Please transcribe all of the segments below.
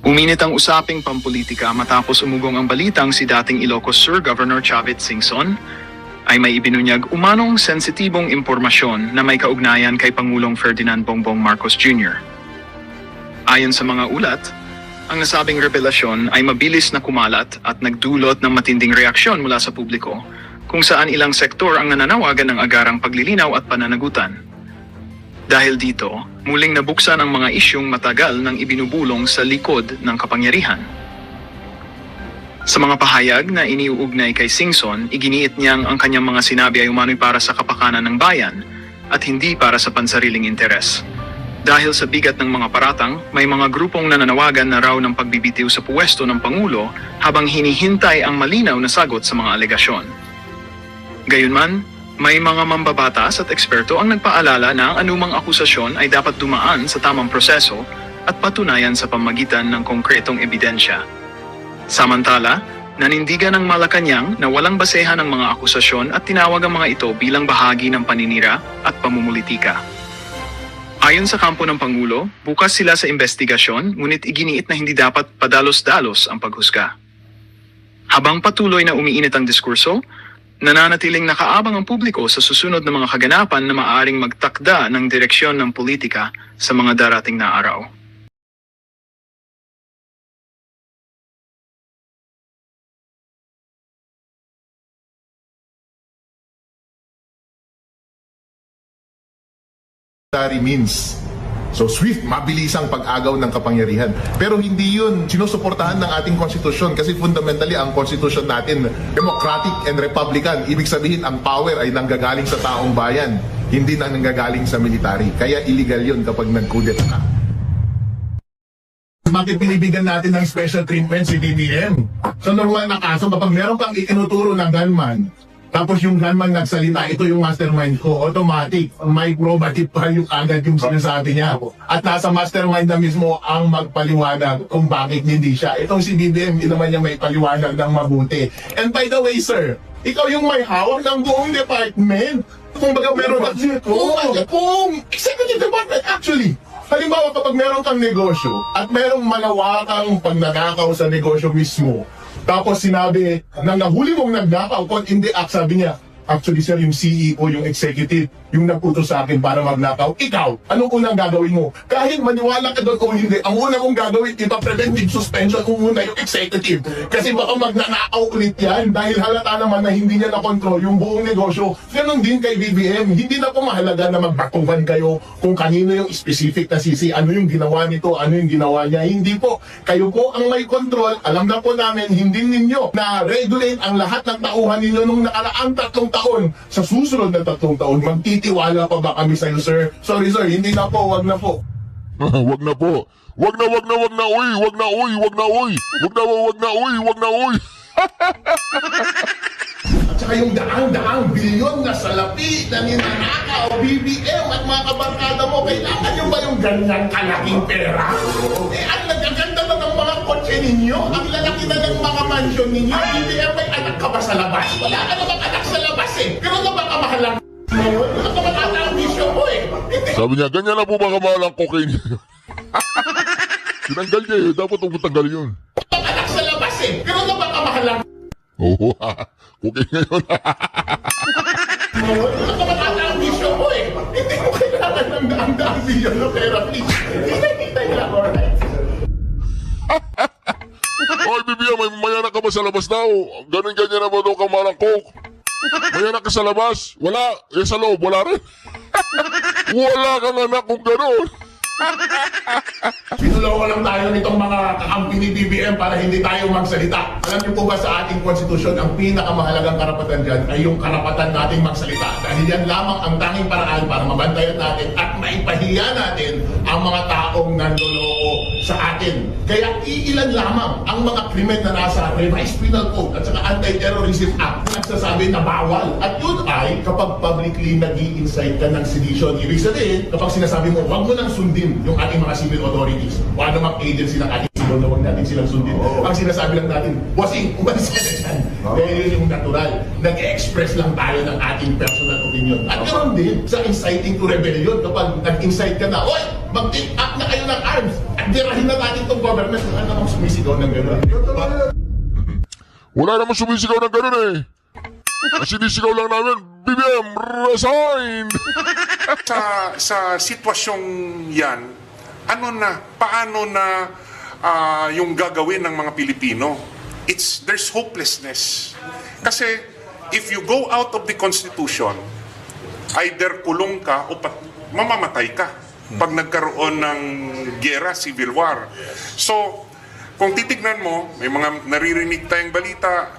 Uminit ang usaping pampolitika matapos umugong ang balitang si dating Ilocos Sur Governor Chavit Singson ay may ibinunyag umanong sensitibong impormasyon na may kaugnayan kay Pangulong Ferdinand Bongbong Marcos Jr. Ayon sa mga ulat, ang nasabing revelasyon ay mabilis na kumalat at nagdulot ng matinding reaksyon mula sa publiko, kung saan ilang sektor ang nananawagan ng agarang paglilinaw at pananagutan. Dahil dito, muling nabuksan ang mga isyung matagal nang ibinubulong sa likod ng kapangyarihan. Sa mga pahayag na iniuugnay kay Singson, iginiit niyang ang kanyang mga sinabi ay umano'y para sa kapakanan ng bayan at hindi para sa pansariling interes. Dahil sa bigat ng mga paratang, may mga grupong nananawagan na raw ng pagbibitiw sa puwesto ng Pangulo habang hinihintay ang malinaw na sagot sa mga alegasyon. Gayunman, may mga mambabatas at eksperto ang nagpaalala na ang anumang akusasyon ay dapat dumaan sa tamang proseso at patunayan sa pamamagitan ng konkretong ebidensya. Samantala, nanindigan ng Malacanang na walang basehan ang mga akusasyon at tinawag ang mga ito bilang bahagi ng paninira at pamumulitika. Ayon sa kampo ng Pangulo, bukas sila sa investigasyon ngunit iginiit na hindi dapat padalos-dalos ang paghusga. Habang patuloy na umiinit ang diskurso, nananatiling nakaabang ang publiko sa susunod na mga kaganapan na maaaring magtakda ng direksyon ng politika sa mga darating na araw. Means. So swift, mabilisang pag-agaw ng kapangyarihan. Pero hindi yun sinusuportahan ng ating konstitusyon kasi fundamentally ang konstitusyon natin, democratic and republican. Ibig sabihin ang power ay nanggagaling sa taong bayan, hindi na nanggagaling sa military. Kaya illegal yun kapag nag-kudeta ka. Bakit binibigyan natin ng special treatment si BBM? So normal na kaso kapag meron kang itinuturo ng gunman, tapos yung gunman nagsalita, ito yung mastermind ko, automatic, may probative pa yung agad yung sinasabi niya. At nasa mastermind na mismo ang magpaliwanag kung bakit hindi siya. Itong si BBM, hindi naman niya may paliwanag ng mabuti. And by the way, sir, ikaw yung may hawak ng buong department. Kung baga meron kung executive department actually. Halimbawa kapag meron kang negosyo at merong malawakang pagnanakaw sa negosyo mismo, tapos sinabi na nahuli mong nagnakaw, kung hindi sabi niya, actually sir, yung CEO, yung executive, yung nagputos sa akin para magnakaw, ikaw, anong unang gagawin mo? Kahit maniwala ka doon o hindi, ang unang mong gagawin, ipa-preventive suspension kung muna yung executive. Kasi baka magnanakaw ulit yan dahil halata naman na hindi niya na-control yung buong negosyo. Ganon din kay BBM, hindi na po mahalaga na magbatuhan kayo kung kanino yung specific na sisi, ano yung ginawa nito, ano yung ginawa niya. Hindi po, kayo po ang may control, alam na po namin, hindi ninyo na regulate ang lahat ng tauhan ninyo nung nakaraang 3 taon. Sa susunod na 3 taon, magtitiwala pa ba kami sa'yo, sir? Sorry, sir, hindi na po, wag na po. Wag na po. Wag na, uy. Wag na, uy. Wag na, uy. Wag na, uy. At saka yung daang-daang bilyon na salapi na ninanakaw, BBM at mga kabarkada mo, kailangan nyo ba yung ganyan kalaking pera? Eh, ang nagaganda na ng mga kotse ninyo, ang lalaki na ng mga mansyon ninyo, BBM, may anak ka ba sa labas? Wala ka namang anak sa labas eh. Pero na ba kamahalang ngayon? Wala ka matata ang bisyo mo eh. Sabi niya, ganyan na po ba kamahal ang cocaine? Tinanggal niya eh. Dapat tanggal yun. Ang anak sa labas eh. Pero na ba kamahalang Oo, cocaine ngayon. ngayon? Wala ka matata ang bisyo mo eh. Hindi mo kailangan ng daang-daang bilyon na pera, please. Hindi na alright. Oy, BBM, may mayanak ka ba sa labas daw? Ganyan na ba daw kamahal ang coke? Mayanak ka sa labas? Wala. Eh, sa loob, wala rin. Wala kang anak kung gano'n. Pinulungan lang tayo nitong mga kakampi ni BBM para hindi tayo magsalita. Alam niyo po ba sa ating konstitusyon, ang pinakamahalagang karapatan dyan ay yung karapatan nating magsalita. Dahil yan lamang ang tanging paraan para mabantayan natin at maipahiya natin ang mga taong nanloloko sa atin. Kaya iilan lamang ang mga krimen na nasa Revised Penal Code at saka Anti-Terrorism Act na nagsasabi na bawal. At yun ay kapag publicly nag-i-incite ka ng sedition. Ibig sabihin, kapag sinasabi mo, wag mo nang sundin yung ating mga civil authorities o anumang agency ng ating civil na huwag natin silang sundin. Ang sinasabi lang natin, wasing, umalis ka na dyan. Dahil yun yung natural. Nag-express lang tayo ng ating personal opinion. At ganoon din sa inciting to rebellion. Kapag nag-incite ka na, oy, mag-take up na kayo ng arms. At Tirahin na natin itong government. Wala namang sumisigaw ng gano'n. Wala naman sumisigaw ng ganun eh. Ang sinisigaw lang namin, BBM, resign! Sa sitwasyong yan, paano na yung gagawin ng mga Pilipino? There's hopelessness. Kasi if you go out of the Constitution, either kulong ka o mamamatay ka pag nagkaroon ng giyera, civil war. So, kung titignan mo, may mga naririnig tayong balita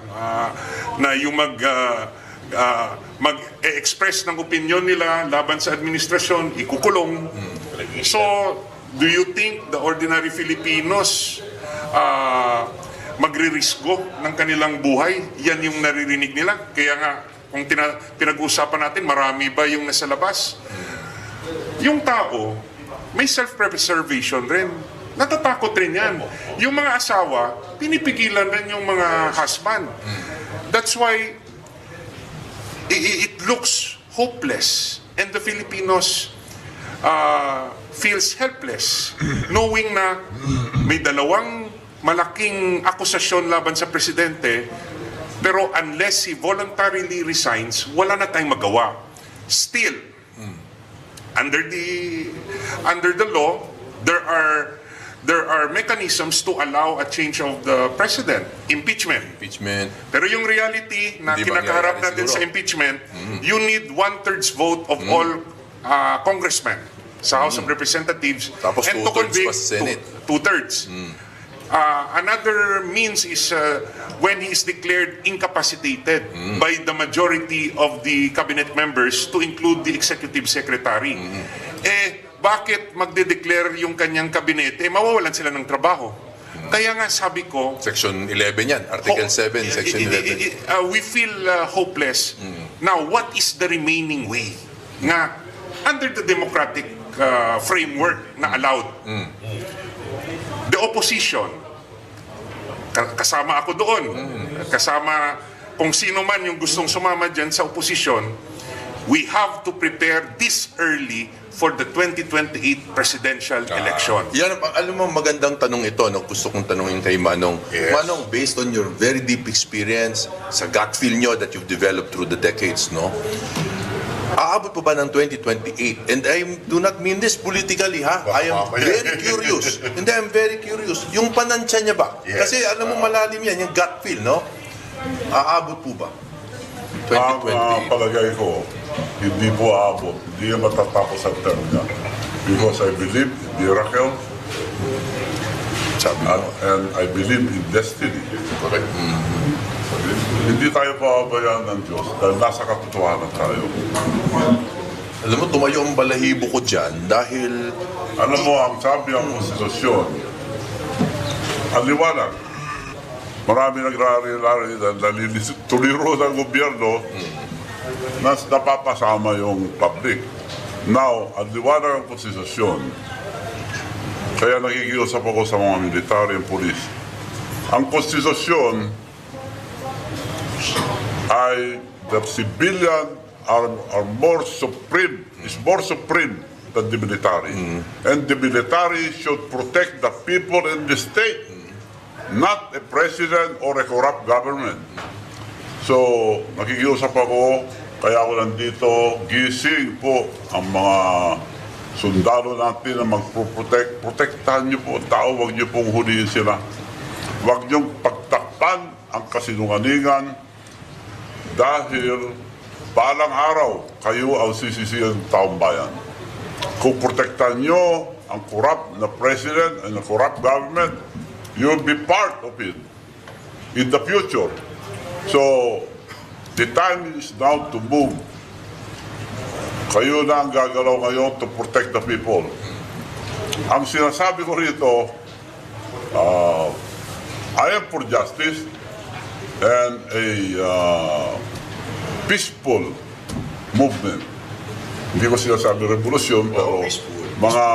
na yung mag-express ng opinion nila laban sa administrasyon, ikukulong. So, do you think the ordinary Filipinos magririsgo ng kanilang buhay? Yan yung naririnig nila. Kaya nga, kung pinag-uusapan natin, marami ba yung nasa labas? Yung tao, may self-preservation rin. Natatakot rin yan. Yung mga asawa, pinipigilan rin yung mga husband. That's why it looks hopeless. And the Filipinos feels helpless knowing na may dalawang malaking akusasyon laban sa presidente, pero unless he voluntarily resigns, wala na tayong magawa. Still, under the law, there are mechanisms to allow a change of the president. Impeachment. Pero yung reality na Hindi kinakaharap mangyayari natin siguro. sa impeachment, you need 1/3 vote of all congressmen sa House of Representatives. Tapos and to 2/3 convict, pa sa Senate. 2/3. Another means is when he is declared incapacitated by the majority of the cabinet members to include the executive secretary. Bakit magde-declare yung kanyang kabinete? Mawawalan sila ng trabaho. Kaya nga sabi ko, Section 11 yan. Article 7, Section 11. we feel hopeless. Now, what is the remaining way? Nga, under the democratic framework na allowed, the opposition, kasama ako doon, kasama kung sino man yung gustong sumama dyan sa opposition, we have to prepare this early for the 2028 presidential election. Yan, alam mo, magandang tanong ito. No? Gusto kong tanungin kay Manong. Yes. Manong, based on your very deep experience, sa gut feel nyo that you've developed through the decades, no? Aabot pa ba ng 2028? And I do not mean this politically, ha? I am very curious. Hindi, I'm very curious. Yung panansya niya ba? Yes. Kasi alam mo, malalim yan, yung gut feel, no? Aabot po ba? Ang 2028. palagay ko, hindi po aabot. Hindi yan matatapos ang term niya. Because I believe in miracle Sabi mo. and I believe in destiny. Correct. Hindi tayo pababayaan ng Diyos dahil nasa katotohanan tayo. Alam mo, tumayo ang balahibo ko dyan dahil Alam mo, ang sabi ang konstitusyon, ang liwanag. Marami nagrari-lari dahil tuliro ng gobyerno na napapasama yung public. Now, ang liwanag ang konstitusyon. Kaya nakikiusap ako sa mga military and police. Ang konstitusyon ay the civilian are more supreme, is more supreme than the military. And the military should protect the people in the state, not a president or a corrupt government. So, nakikiusap ako, kaya ako nandito, gising po ang mga sundalo natin na magproprotect. Protektahan niyo po ang tao, huwag niyo pong huliin sila. Huwag niyong pagtakpan ang kasinungalingan dahil balang araw kayo ang sisisihan ng taong bayan. Kung protektahan niyo ang corrupt na president and the corrupt government, you'll be part of it in the future. So, the time is now to move. Kayo na ang gagalaw ngayon to protect the people. Ang sinasabi ko rito, I am for justice and a peaceful movement. Hindi ko sinasabi revolusyon, pero mga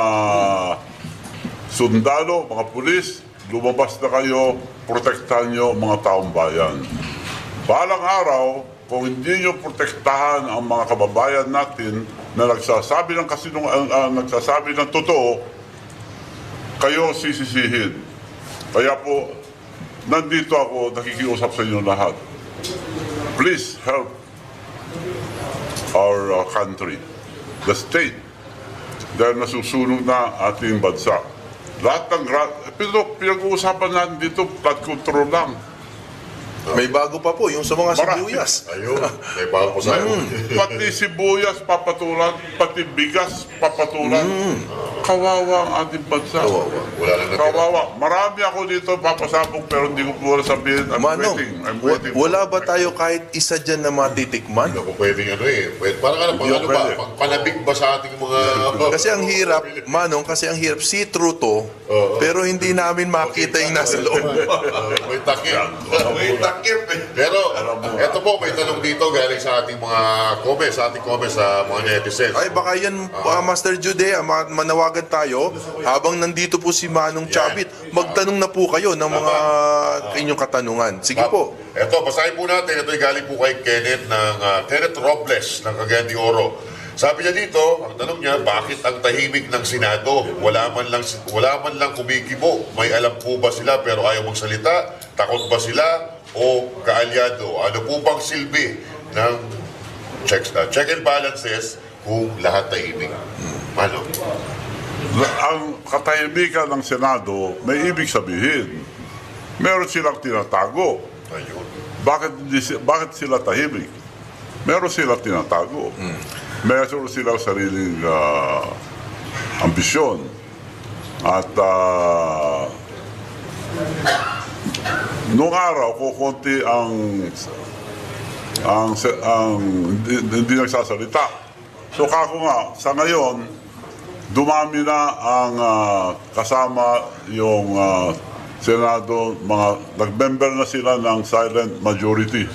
sundalo, mga pulis, lumabas na kayo, protektahan nyo mga taong bayan. Balang araw, kung hindi nyo protektahan ang mga kababayan natin na nagsasabi ng nagsasabi ng totoo, kayo sisisihin. Kaya po, nandito ako, nakikiusap sa inyo lahat. Please help our country, the state, dahil nasusunog na ating bansa. Lahat ng pero pinag-uusapan natin dito, flood control lang. May bago pa po, yung sa mga sibuyas. Ayun, may bago ko sa Pati sibuyas papatulan, pati bigas papatulan. Kawawa ang ating bansa. Wala lang natira. Kawawa. Marami ako dito papasabog pero hindi ko po sabihin. I'm Manong, waiting. wala ba tayo kahit isa dyan na matitikman? Hindi ako pwedeng pwede, parang Hindi ano ba, pwede. panabig ba sa ating mga... Kasi ang hirap, Manong, see-through to, pero hindi namin makita yung nasa loob. May takip. May takip eh. Pero, eto po, may tanong dito galing sa ating mga comments, sa mga netizens. Ay, baka yan, Master Judea, manawagan tayo. Habang nandito po si Manong Chavit, magtanong na po kayo ng mga inyong katanungan. Sige po. Eto, basahin po natin. Ito ay galing po kay Kenneth Kenneth Robles ng Cagayan de Oro. Sabi niya dito, ang tanong niya, bakit ang tahimik ng Senado? Wala man lang kumikibo. May alam po ba sila pero ayaw magsalita? Takot ba sila o kaalyado? Ano po bang silbi ng check and balances kung lahat tahimik? Ano? Ang katahimikan ng Senado may ibig sabihin. Meron silang tinatago. Ayun. Bakit sila tahimik? Meron silang tinatago. Meron silang sariling ambisyon. At nung araw, kukunti ang hindi nagsasalita. So kako nga, sa ngayon, dumami na ang kasama yung Senado, nag-member na sila ng silent majority.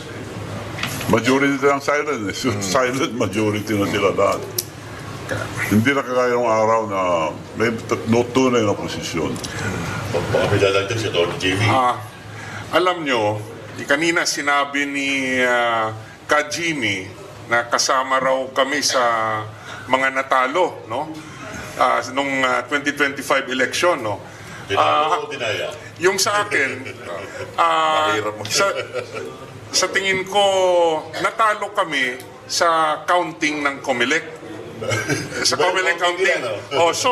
Majority ng silent, silent majority na sila lahat. Hindi na kagaya ng araw na may tunay na posisyon. Baka may lalagdag si Don JV. Alam nyo, kanina sinabi ni Kajimi na kasama raw kami sa mga natalo, no? Nung 2025 election, no? Dinalo o dinaya? Yung sa akin, Mahirap sa tingin ko, natalo kami sa counting ng COMELEC. Sa COMELEC counting. So,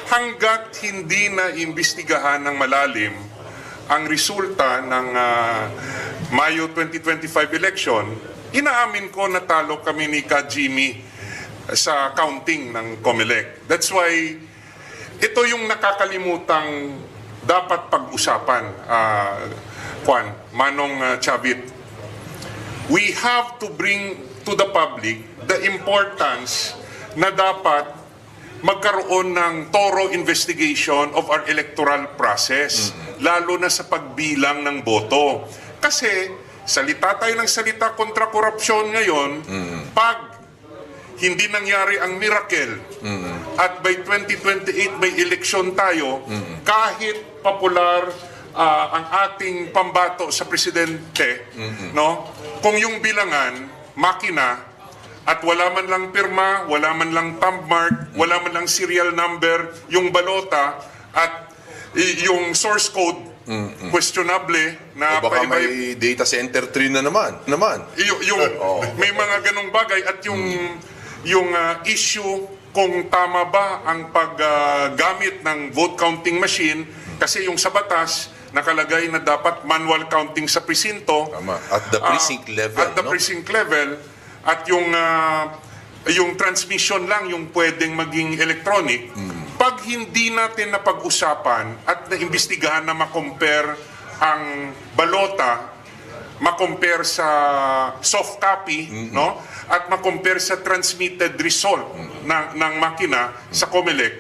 hanggat hindi na imbestigahan ng malalim ang resulta ng Mayo 2025 election, inaamin ko natalo kami ni Kajimi sa counting ng COMELEC. That's why ito yung nakakalimutang dapat pag-usapan, Manong Chavit. We have to bring to the public the importance na dapat magkaroon ng thorough investigation of our electoral process, lalo na sa pagbilang ng boto. Kasi salita tayo ng salita kontra korupsyon ngayon, pag hindi nangyari ang miracle at by 2028 may eleksyon tayo, kahit popular ang ating pambato sa presidente, no? Kung yung bilangan, makina, at wala man lang pirma, wala man lang thumb mark, wala man lang serial number, yung balota, at yung source code, questionable na Baka may data center tree na naman. may mga ganong bagay at yung issue kung tama ba ang paggamit ng vote counting machine, kasi yung sa batas nakalagay na dapat manual counting sa presinto. Tama. At the precinct level. At the precinct level. At yung transmission lang yung pwedeng maging electronic. Pag hindi natin napag-usapan at naimbestigahan na makompare ang balota, makompare sa soft copy, no? At makompare sa transmitted result ng makina sa COMELEC,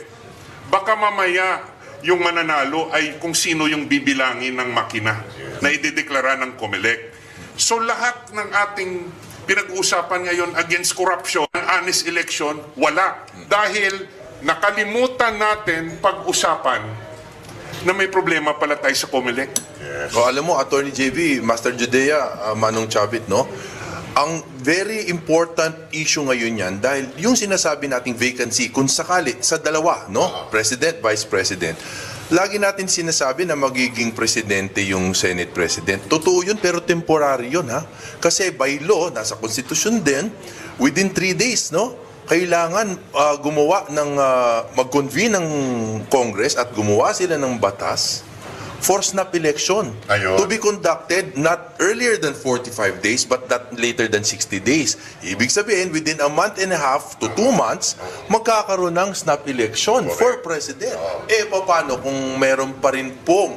baka mamaya yung mananalo ay kung sino yung bibilangin ng makina na idedeklara ng COMELEC. So lahat ng ating pinag-uusapan ngayon against corruption, honest election, wala. Dahil nakalimutan natin pag-usapan na may problema pala tayo sa COMELEC. Alam mo, Attorney JV, Master Judea, Manong Chavit, no? Ang very important issue ngayon yan dahil yung sinasabi nating vacancy kung sakali sa dalawa, no? President, Vice President. Lagi natin sinasabi na magiging presidente yung Senate President. Totoo yun pero temporary yun, ha? Kasi by law, nasa konstitusyon din, within 3 days, no? Kailangan gumawa ng mag-convene ng Congress at gumawa sila ng batas for snap election Ayun. to be conducted not earlier than 45 days but not later than 60 days. Ibig sabihin, within a month and a half to 2 months, magkakaroon ng snap election for president. Eh, paano kung meron pa rin pong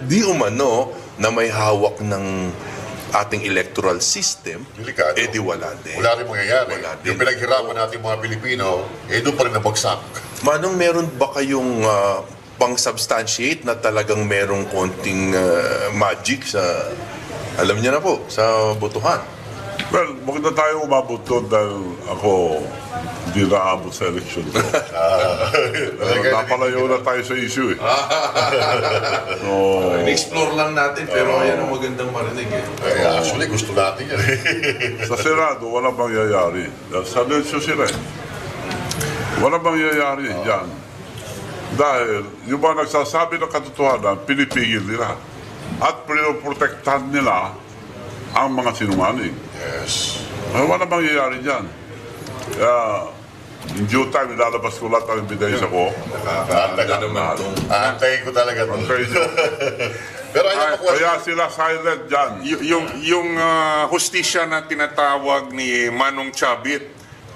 di umano na may hawak ng ating electoral system, Delikado. eh di wala din. Wala rin mangyayari. Wala din. Yung pinaghirapan natin mga Pilipino, doon pa rin nabagsak. Manong, meron ba kayong pang-substantiate na talagang merong konting magic sa, alam niyo na po, sa botohan? Well, bakit na tayo umabot doon dahil ako hindi naabot sa election ko. Napalayo na tayo sa issue eh. So, In-explore lang natin, pero ayan ang magandang marinig eh. Actually, gusto natin yan. sa Senado, walang mangyayari. Sa legislature sila eh. Walang mangyayari dyan. Dahil yung mga nagsasabi ng katotohanan, pinipigil nila. At pinoprotektahan nila ang mga sinungaling. Yes. Walang mangyayari dyan. Kaya, in due time, ilalabas ko lahat ang ebidensya ko. Aantayin ko talaga to. Pero ayun ako. Kaya sila silent dyan. Yung hustisya na tinatawag ni Manong Chavit,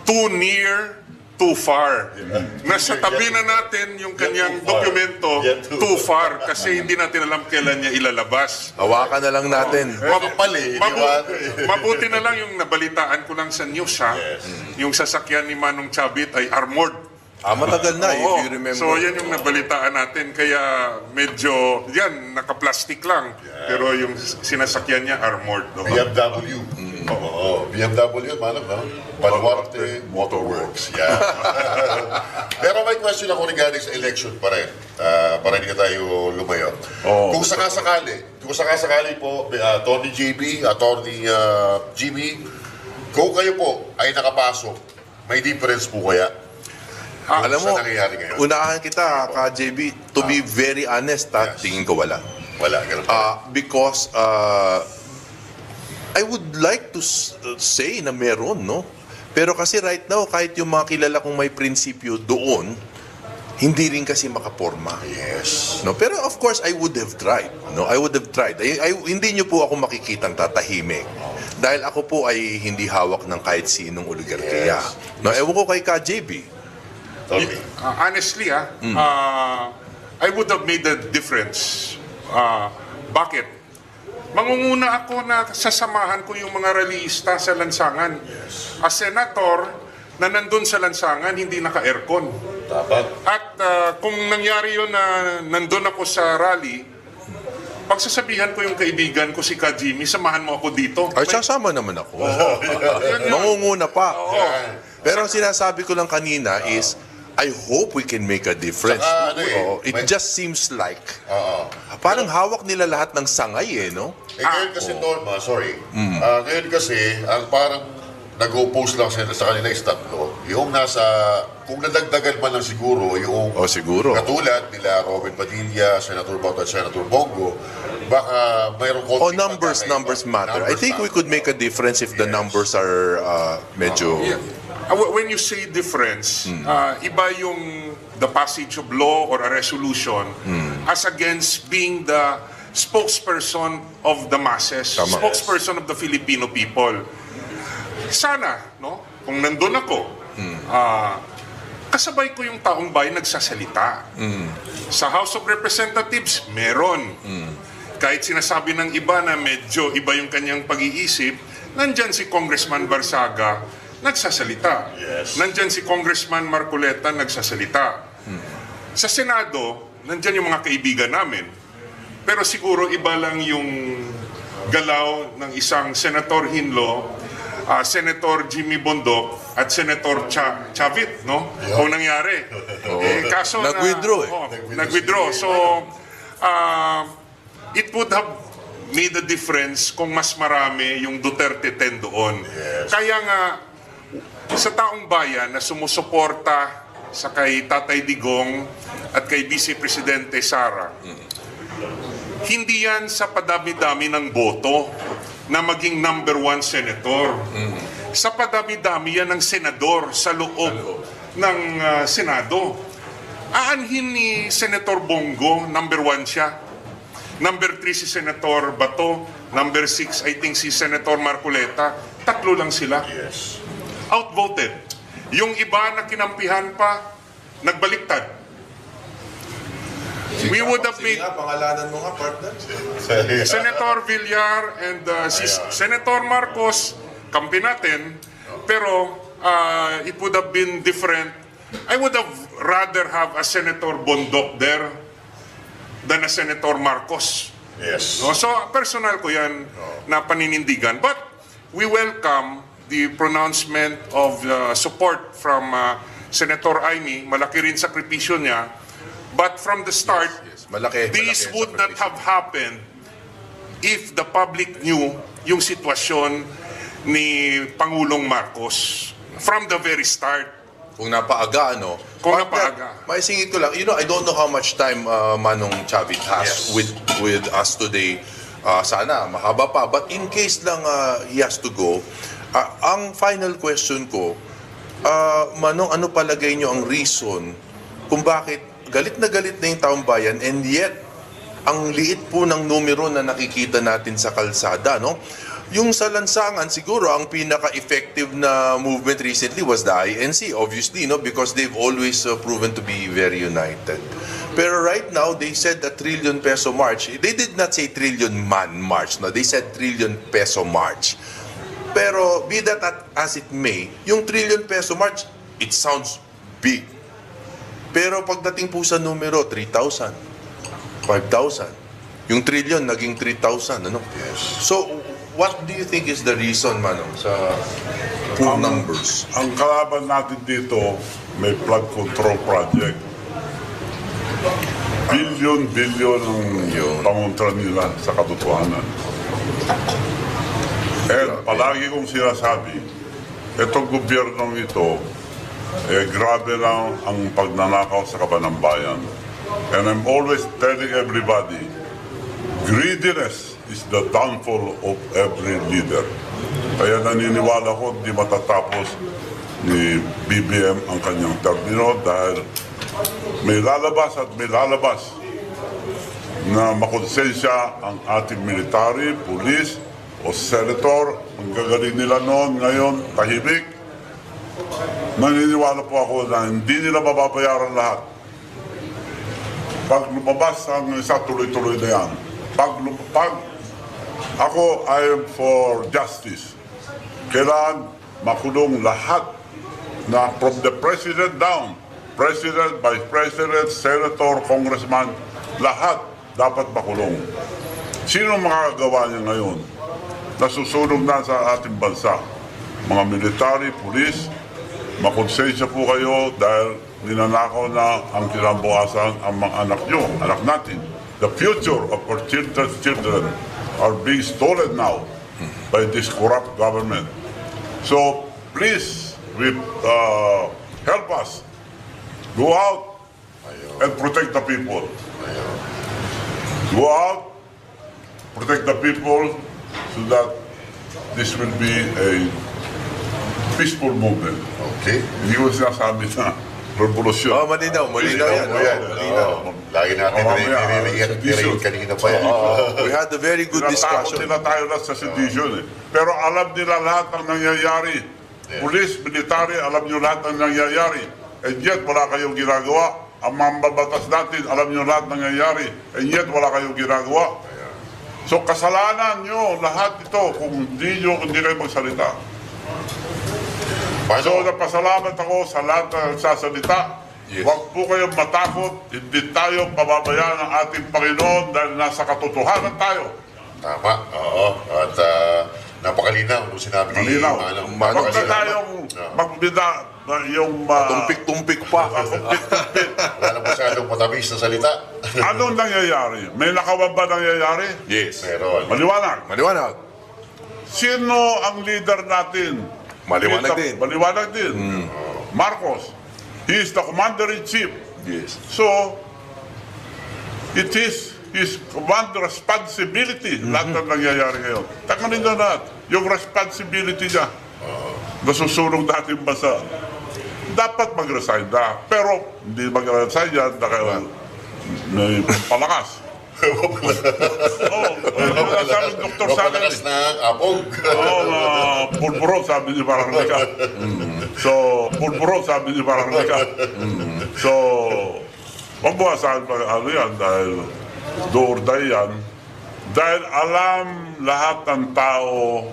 too near, too far. Nasa tabi na natin yung kanyang dokumento, too far, kasi hindi natin alam kailan niya ilalabas. Hawakan na lang natin. Mapapali, di ba? Mabuti na lang yung nabalitaan ko lang sa news, ha? Yung sasakyan ni Manong Chavit ay armored. Matagal na, if Oo. you remember. So yan yung nabalitaan natin, kaya medyo, yan, naka-plastic lang. Pero yung sinasakyan niya, armored. No? BMW. Oo, BMW, manang, no? Baluarte Motorworks. Yeah. Pero may question ako regarding sa election pa rin. Para hindi ka tayo lumayo. Kung sakasakali po, Attorney JB, Attorney Jimmy, kung kayo po ay nakapasok, may difference po kaya? Alam mo, Sa nangyayari ngayon? unahan kita, ka-JB, to be very honest, tingin ko wala. Wala, ganun pa. Because I would like to say na meron, no? Pero kasi right now, kahit yung mga kilala kong may prinsipyo doon, hindi rin kasi makaporma. Yes. No, pero of course I would have tried. No, I would have tried. Hindi niyo po ako makikitang tatahimik. Dahil ako po ay hindi hawak ng kahit sinong oligarkiya. Yes. No, ewan ko kay KJB. Totally. Honestly, I would have made a difference. Bakit? Mangunguna ako na sasamahan ko yung mga rallyista sa lansangan. As senator na nandun sa lansangan, hindi naka-aircon. Dapat. At kung nangyari yun na nandun ako sa rally, pagsasabihan ko yung kaibigan ko si Ka Jimmy, samahan mo ako dito. Ay, sasama naman ako. Yun yun. Mangunguna pa. Oo. Pero ang sinasabi ko lang kanina is, I hope we can make a difference. Saka, ano eh, Oo, it may- just seems like, Oo. parang hawak nila lahat ng sangay eh, no? Ngayon kasi, Norma, sorry. Ngayon kasi, ang parang nag-oppose lang sa kanila is tatlo. Yung nasa, kung nadagdagan man lang siguro, yung O siguro. katulad nila Robin Padilla, Senator Bato at Senator Bongo, baka mayroong konting Numbers pagkakaiba. matter. I think we could make a difference if the numbers are medyo... Yeah. When you say difference, iba yung the passage of law or a resolution as against being the spokesperson of the masses, Tama. spokesperson of the Filipino people. Sana, no? Kung nandun ako, kasabay ko yung taong bayan nagsasalita. Sa House of Representatives, meron. Kahit sinasabi ng iba na medyo iba yung kanyang pag-iisip, nandyan si Congressman Barsaga, nagsasalita. Yes. Nandyan si Congressman Marcoleta, nagsasalita. Sa Senado, nandyan yung mga kaibigan namin. Pero siguro iba lang yung galaw ng isang Senator Hinlo, Senator Jimmy Bondoc, at Senator Chavit, no? Kung nangyari. Kaso Nag-withdraw eh. Nag-withdraw. So, it would have made a difference kung mas marami yung Duterte 10 doon. Yes. Kaya nga, sa taong bayan na sumusuporta sa kay Tatay Digong at kay Vice Presidente Sara, hindi yan sa padami-dami ng boto na maging number 1 senator. Sa padami-dami yan ng senador sa loob ng Senado. Aanhin ni Senator Bongo, number 1 siya. Number 3 si Senator Bato. Number 6, I think si Senator Marcoleta. 3 lang sila. Yes. Outvoted. Yung iba na kinampihan pa, nagbaliktad. We would have Sige made nga, pangalanan mo nga, partner. Senator Villar and si Senator Marcos, kampi natin, pero it would have been different. I would have rather have a Senator Bondoc there than a Senator Marcos. Yes. No? So, personal ko yan na paninindigan. But we welcome the pronouncement of support from Senator Aimee. Malaki rin sakripisyo niya. But from the start, Yes, malaki this ang would not sakripisyo. have happened if the public knew yung sitwasyon ni Pangulong Marcos from the very start. Kung napaaga, ano? Kung Partner, napaaga. maisingit ko lang, I don't know how much time Manong Chavit has Yes. with us today. Sana mahaba pa. But in case lang he has to go, ang final question ko, Manong, ano palagay nyo ang reason kung bakit galit na yung taong bayan and yet ang liit po ng numero na nakikita natin sa kalsada, no? Yung sa lansangan, siguro ang pinaka-effective na movement recently was the INC, obviously, no? Because they've always proven to be very united. Pero right now, they said a trillion peso march. They did not say trillion man march, no? They said trillion peso march. Pero be that as it may, yung trillion peso march, it sounds big. Pero pagdating po sa numero, 3,000, 5,000. Yung trillion, naging 3,000, ano? So, what do you think is the reason, Manong, sa poor numbers? Ang kalaban natin dito, may flood control project. Billion ang pangontra nila sa katotohanan. And palagi kong sinasabi, itong gobyernong ito, grabe lang ang pagnanakaw sa kaban ng bayan. And I'm always telling everybody, greediness is the downfall of every leader. Kaya naniniwala ko di matatapos ni BBM ang kanyang termino dahil may lalabas na makonsensya ang ating military, police, o senator. Ang gagaling nila noon, ngayon, tahimik. Naniniwala po ako na hindi nila mababayaran lahat. Pag lumabas ang isa, tuloy-tuloy na yan. Pag ako, I am for justice. Kailangan makulong lahat na from the president down, president, vice president, senator, congressman, lahat dapat makulong. Sino makakagawa niya ngayon? Nasusunog na sa ating bansa. Mga military, police, makonsensya po kayo dahil ninanakaw na ang kinabukasan ang mga anak nyo, anak natin. The future of our children are being stolen now by this corrupt government. So please, help us. Go out and protect the people. Go out, protect the people so that this will be a peaceful movement. Okay. Hindi ko sinasabi na revolusyon. Malinaw yan. Malinaw yan. Malinaw. Lagi natin narinig kanina pa yan. We had a very good Tinatakot discussion. nila tayo na sa sedition eh. Pero alam nila lahat ng nangyayari. Police, military, alam nyo lahat ng nangyayari. And yet, wala kayong ginagawa. Ang mambabatas natin, alam nyo lahat ng nangyayari. And yet, wala kayong ginagawa. So, kasalanan nyo lahat ito kung hindi kayo magsalita. So, napasalamat ako sa lahat ng sasalita. Yes. Huwag po kayong matakot. Hindi tayo pababayaan ng ating Panginoon dahil nasa katotohanan tayo. Tama, oo. At napakalinaw nung sinabi ni Malinaw. Manong. Huwag na Napakalinaw. tayong magbida yung Tumpik-tumpik pa. kumpit-kumpit. Wala na masyadong matamis na salita. Anong nangyayari? May nakawan ba nangyayari? Yes. Meron. Maliwanag. Maliwanag. Sino ang leader natin? Maliwanag din. Maliwanag din. Marcos. He is the commander-in-chief. Yes. So, it is his command responsibility lahat ng nangyayari ngayon. Takanin na lahat. Yung responsibility niya. Nasusunog natin bansa. Dapat mag-resign na. Pero, hindi mag-resign yan dahil may palakas. Sabi ng doktor sa akin. Mapalakas na ang apog. Pulburo, sabi ni Maharlika. So, pulburo, sabi ni Maharlika. So, wag mo asahan pa ano yan dahil do or die yan. Dahil alam lahat ng tao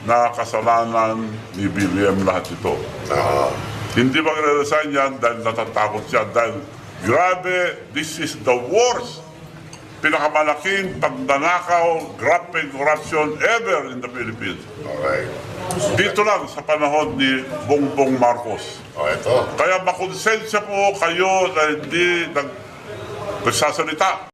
na kasalanan ni BBM lahat ito. Hindi magre-resign yan dahil natatakot siya. Dahil grabe, this is the worst pinakamalaking pagnanakaw, grabe corruption ever in the Philippines. Alright. Dito lang sa panahon ni Bongbong Marcos. Ito. Kaya makonsensya po kayo na hindi nagsasalita.